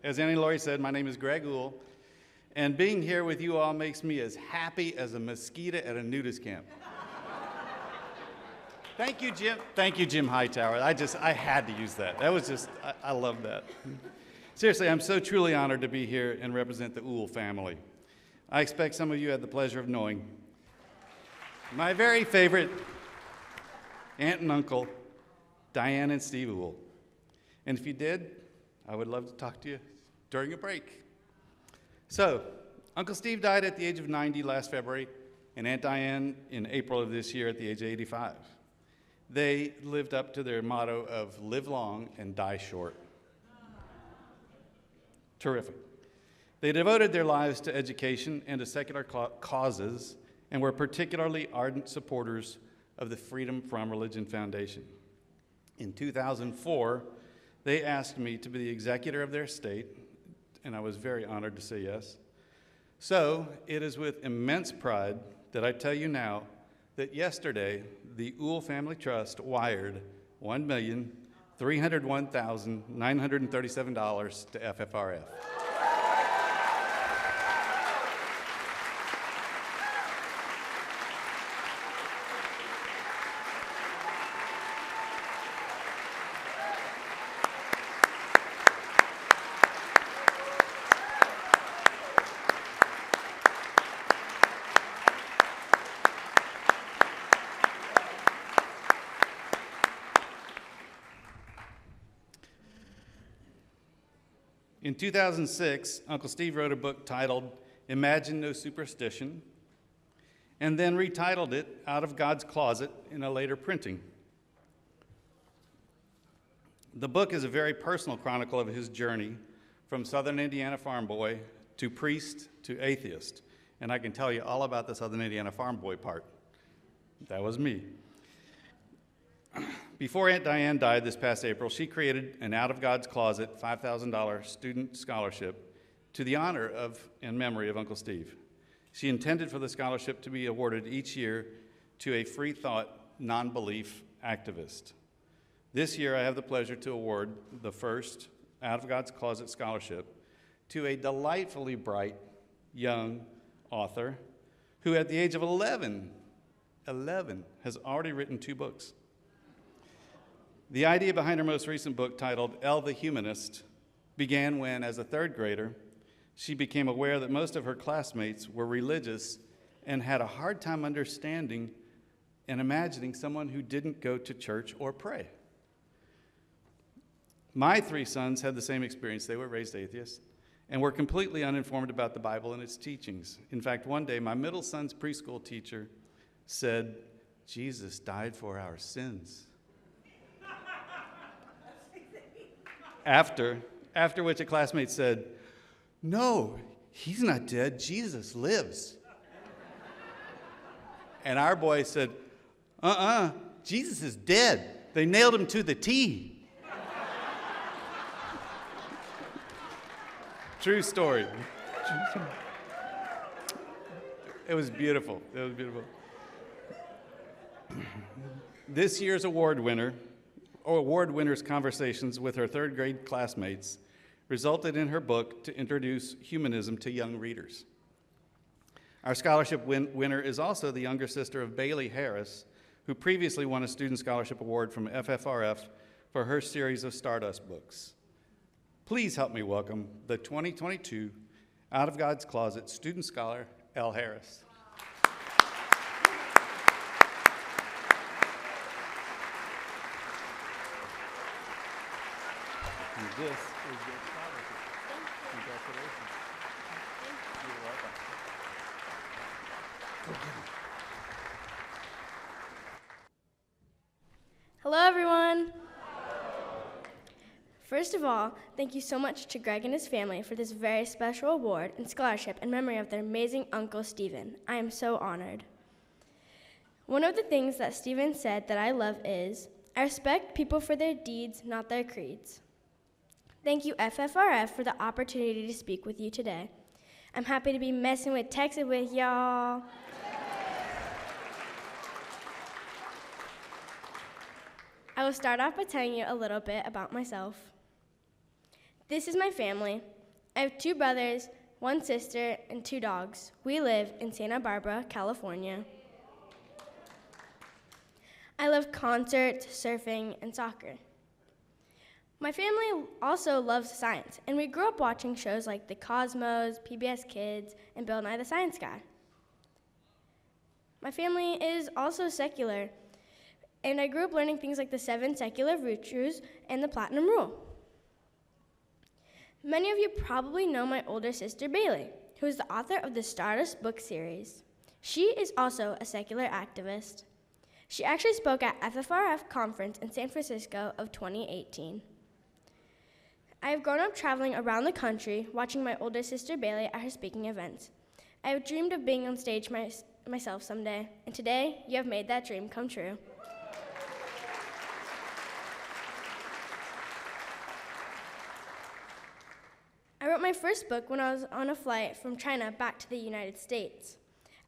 As Annie Laurie said, my name is Greg Uhl, and being here with you all makes me as happy as a mosquito at a nudist camp. Thank you, Jim. Thank you, Jim Hightower. I had to use that. That was just, I love that. Seriously, I'm so truly honored to be here and represent the Uhl family. I expect some of you had the pleasure of knowing my very favorite aunt and uncle, Diane and Steve Uhl. And if you did, I would love to talk to you during a break. So, Uncle Steve died at the age of 90 last February, and Aunt Diane in April of this year at the age of 85. They lived up to their motto of live long and die short. Terrific. They devoted their lives to education and to secular causes and were particularly ardent supporters of the Freedom from Religion Foundation. In 2004, they asked me to be the executor of their estate, and I was very honored to say yes. So it is with immense pride that I tell you now that yesterday, the Uhl Family Trust wired $1,301,937 to FFRF. In 2006, Uncle Steve wrote a book titled Imagine No Superstition, and then retitled it Out of God's Closet in a later printing. The book is a very personal chronicle of his journey from Southern Indiana farm boy to priest to atheist, and I can tell you all about the Southern Indiana farm boy part. That was me. Before Aunt Diane died this past April, she created an Out of God's Closet $5,000 student scholarship to the honor of and memory of Uncle Steve. She intended for the scholarship to be awarded each year to a free thought, non-belief activist. This year, I have the pleasure to award the first Out of God's Closet scholarship to a delightfully bright young author who at the age of 11, has already written 2 books. The idea behind her most recent book, titled Elle the Humanist, began when, as a 3rd grader, she became aware that most of her classmates were religious and had a hard time understanding and imagining someone who didn't go to church or pray. My 3 sons had the same experience. They were raised atheists and were completely uninformed about the Bible and its teachings. In fact, one day, my middle son's preschool teacher said, "Jesus died for our sins." After which a classmate said, "No, he's not dead, Jesus lives." And our boy said, Jesus is dead. They nailed him to the T. True story. It was beautiful. It was beautiful. This year's award winner's conversations with her 3rd grade classmates resulted in her book to introduce humanism to young readers. Our scholarship winner is also the younger sister of Elle Harris, who previously won a student scholarship award from FFRF for her series of Stardust books. Please help me welcome the 2022 Out of God's Closet student scholar, Elle Harris. And this is your scholarship. Congratulations. You're welcome. Go get him. Hello, everyone. First of all, thank you so much to Greg and his family for this very special award and scholarship in memory of their amazing Uncle Stephen. I am so honored. One of the things that Stephen said that I love is, I respect people for their deeds, not their creeds. Thank you, FFRF, for the opportunity to speak with you today. I'm happy to be messing with Texas with y'all. I will start off by telling you a little bit about myself. This is my family. I have 2 brothers, 1 sister, and 2 dogs. We live in Santa Barbara, California. I love concerts, surfing, and soccer. My family also loves science, and we grew up watching shows like The Cosmos, PBS Kids, and Bill Nye the Science Guy. My family is also secular, and I grew up learning things like the 7 secular virtues and the Platinum Rule. Many of you probably know my older sister, Bailey, who is the author of the Stardust book series. She is also a secular activist. She actually spoke at FFRF conference in San Francisco of 2018. I have grown up traveling around the country, watching my older sister, Bailey, at her speaking events. I have dreamed of being on stage myself someday, and today, you have made that dream come true. I wrote my first book when I was on a flight from China back to the United States.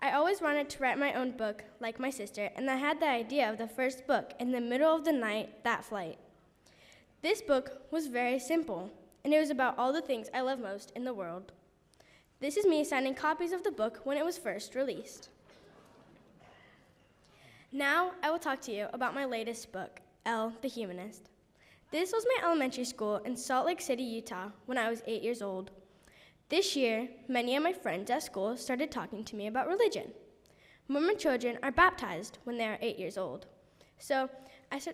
I always wanted to write my own book, like my sister, and I had the idea of the first book in the middle of the night, that flight. This book was very simple, and it was about all the things I love most in the world. This is me signing copies of the book when it was first released. Now I will talk to you about my latest book, Elle the Humanist. This was my elementary school in Salt Lake City, Utah, when I was 8 years old. This year, many of my friends at school started talking to me about religion. Mormon children are baptized when they are 8 years old. So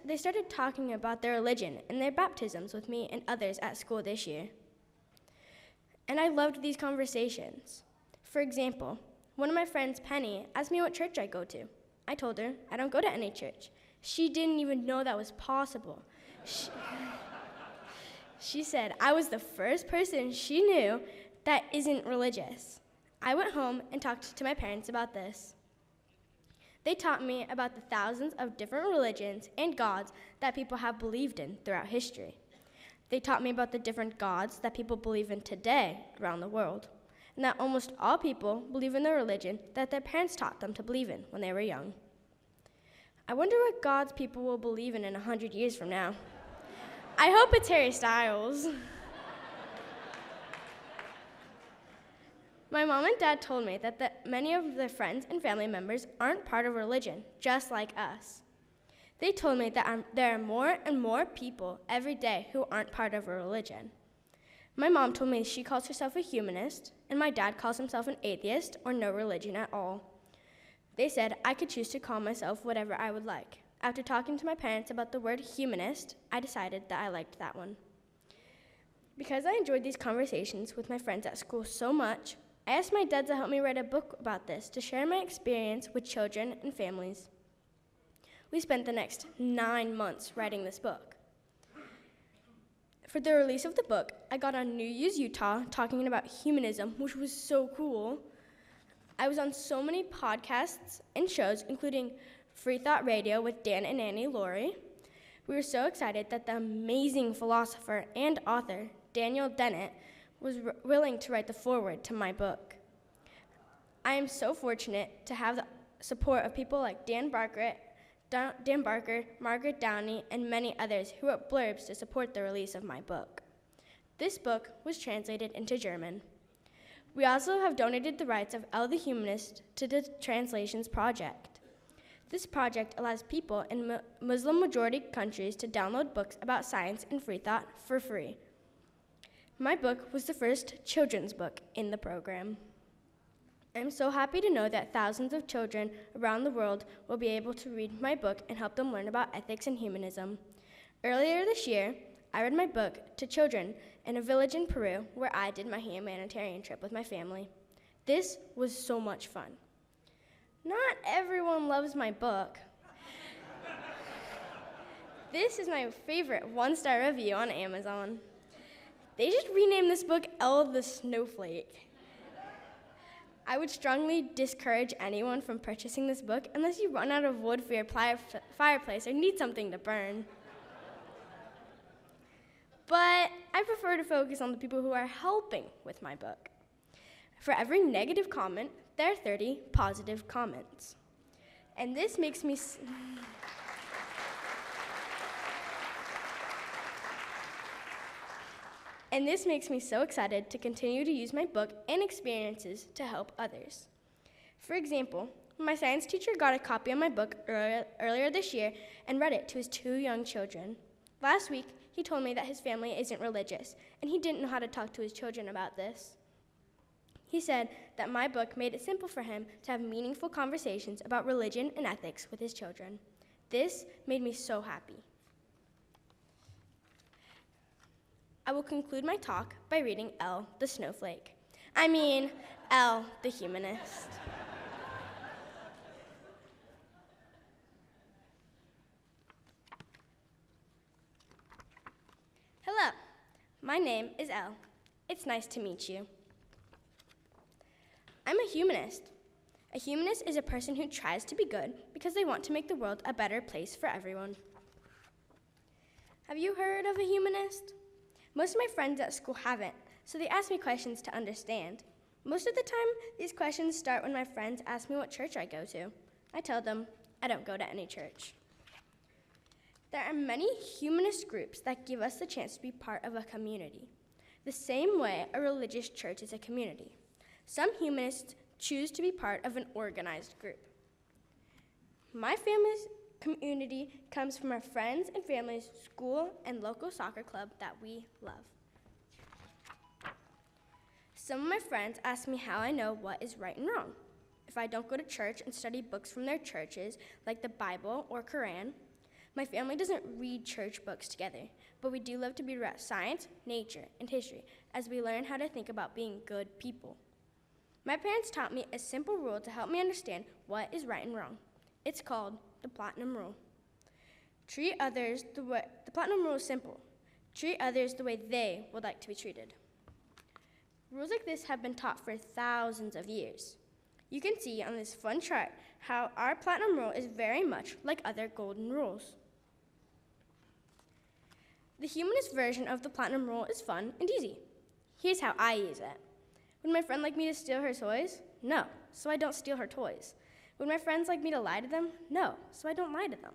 they started talking about their religion and their baptisms with me and others at school this year. And I loved these conversations. For example, one of my friends, Penny, asked me what church I go to. I told her I don't go to any church. She didn't even know that was possible. She said I was the first person she knew that isn't religious. I went home and talked to my parents about this. They taught me about the thousands of different religions and gods that people have believed in throughout history. They taught me about the different gods that people believe in today around the world, and that almost all people believe in the religion that their parents taught them to believe in when they were young. I wonder what gods people will believe in 100 years from now. I hope it's Harry Styles. My mom and dad told me that many of their friends and family members aren't part of religion, just like us. They told me that there are more and more people every day who aren't part of a religion. My mom told me she calls herself a humanist, and my dad calls himself an atheist or no religion at all. They said I could choose to call myself whatever I would like. After talking to my parents about the word humanist, I decided that I liked that one. Because I enjoyed these conversations with my friends at school so much, I asked my dad to help me write a book about this to share my experience with children and families. We spent the next 9 months writing this book. For the release of the book, I got on New Use Utah talking about humanism, which was so cool. I was on so many podcasts and shows, including Free Thought Radio with Dan and Annie Laurie. We were so excited that the amazing philosopher and author, Daniel Dennett, was willing to write the foreword to my book. I am so fortunate to have the support of people like Dan Barker, Margaret Downey, and many others who wrote blurbs to support the release of my book. This book was translated into German. We also have donated the rights of Elle the Humanist to the Translations Project. This project allows people in Muslim-majority countries to download books about science and free thought for free. My book was the first children's book in the program. I'm so happy to know that thousands of children around the world will be able to read my book and help them learn about ethics and humanism. Earlier this year, I read my book to children in a village in Peru where I did my humanitarian trip with my family. This was so much fun. Not everyone loves my book. This is my favorite 1-star review on Amazon. They should rename this book Elle the Snowflake. I would strongly discourage anyone from purchasing this book unless you run out of wood for your fireplace or need something to burn. But I prefer to focus on the people who are helping with my book. For every negative comment, there are 30 positive comments. And this makes me And this makes me so excited to continue to use my book and experiences to help others. For example, my science teacher got a copy of my book earlier this year and read it to his 2 young children. Last week, he told me that his family isn't religious, and he didn't know how to talk to his children about this. He said that my book made it simple for him to have meaningful conversations about religion and ethics with his children. This made me so happy. I will conclude my talk by reading Elle the Snowflake. Elle the Humanist. Hello, my name is Elle. It's nice to meet you. I'm a humanist. A humanist is a person who tries to be good because they want to make the world a better place for everyone. Have you heard of a humanist? Most of my friends at school haven't, so they ask me questions to understand. Most of the time, these questions start when my friends ask me what church I go to. I tell them I don't go to any church. There are many humanist groups that give us the chance to be part of a community, the same way a religious church is a community. Some humanists choose to be part of an organized group. My family's community comes from our friends and families, school, and local soccer club that we love. Some of my friends ask me how I know what is right and wrong. If I don't go to church and study books from their churches, like the Bible or Quran, my family doesn't read church books together, but we do love to read about science, nature, and history as we learn how to think about being good people. My parents taught me a simple rule to help me understand what is right and wrong. It's called the Platinum Rule. The Platinum Rule is simple. Treat others the way they would like to be treated. Rules like this have been taught for thousands of years. You can see on this fun chart how our Platinum Rule is very much like other golden rules. The humanist version of the Platinum Rule is fun and easy. Here's how I use it. Would my friend like me to steal her toys? No, so I don't steal her toys. Would my friends like me to lie to them? No, so I don't lie to them.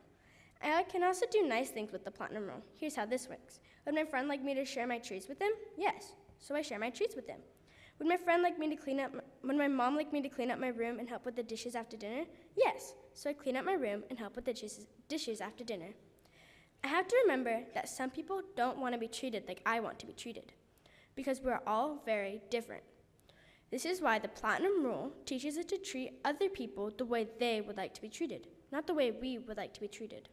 I can also do nice things with the Platinum Rule. Here's how this works. Would my friend like me to share my treats with them? Yes, so I share my treats with them. Would my mom like me to clean up my room and help with the dishes after dinner? Yes, so I clean up my room and help with the dishes after dinner. I have to remember that some people don't want to be treated like I want to be treated, because we're all very different. This is why the Platinum Rule teaches us to treat other people the way they would like to be treated, not the way we would like to be treated.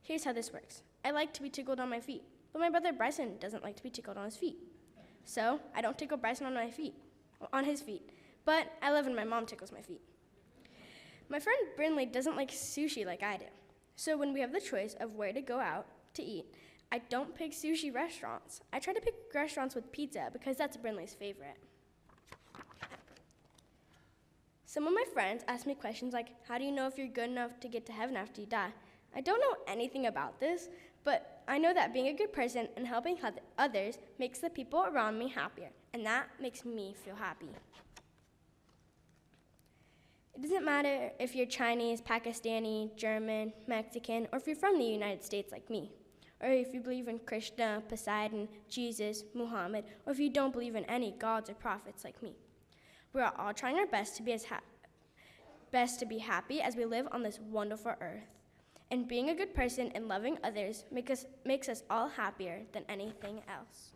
Here's how this works. I like to be tickled on my feet, but my brother Bryson doesn't like to be tickled on his feet. So I don't tickle Bryson on his feet, but I love when my mom tickles my feet. My friend Brinley doesn't like sushi like I do. So when we have the choice of where to go out to eat, I don't pick sushi restaurants. I try to pick restaurants with pizza because that's Brinley's favorite. Some of my friends ask me questions like, how do you know if you're good enough to get to heaven after you die? I don't know anything about this, but I know that being a good person and helping others makes the people around me happier, and that makes me feel happy. It doesn't matter if you're Chinese, Pakistani, German, Mexican, or if you're from the United States like me, or if you believe in Krishna, Poseidon, Jesus, Muhammad, or if you don't believe in any gods or prophets like me. We are all trying our best to be happy as we live on this wonderful earth. And being a good person and loving others makes us all happier than anything else.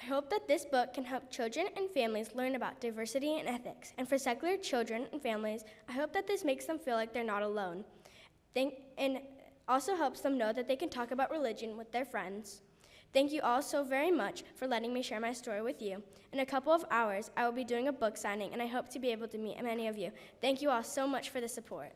I hope that this book can help children and families learn about diversity and ethics. And for secular children and families, I hope that this makes them feel like they're not alone. And also helps them know that they can talk about religion with their friends. Thank you all so very much for letting me share my story with you. In a couple of hours, I will be doing a book signing, and I hope to be able to meet many of you. Thank you all so much for the support.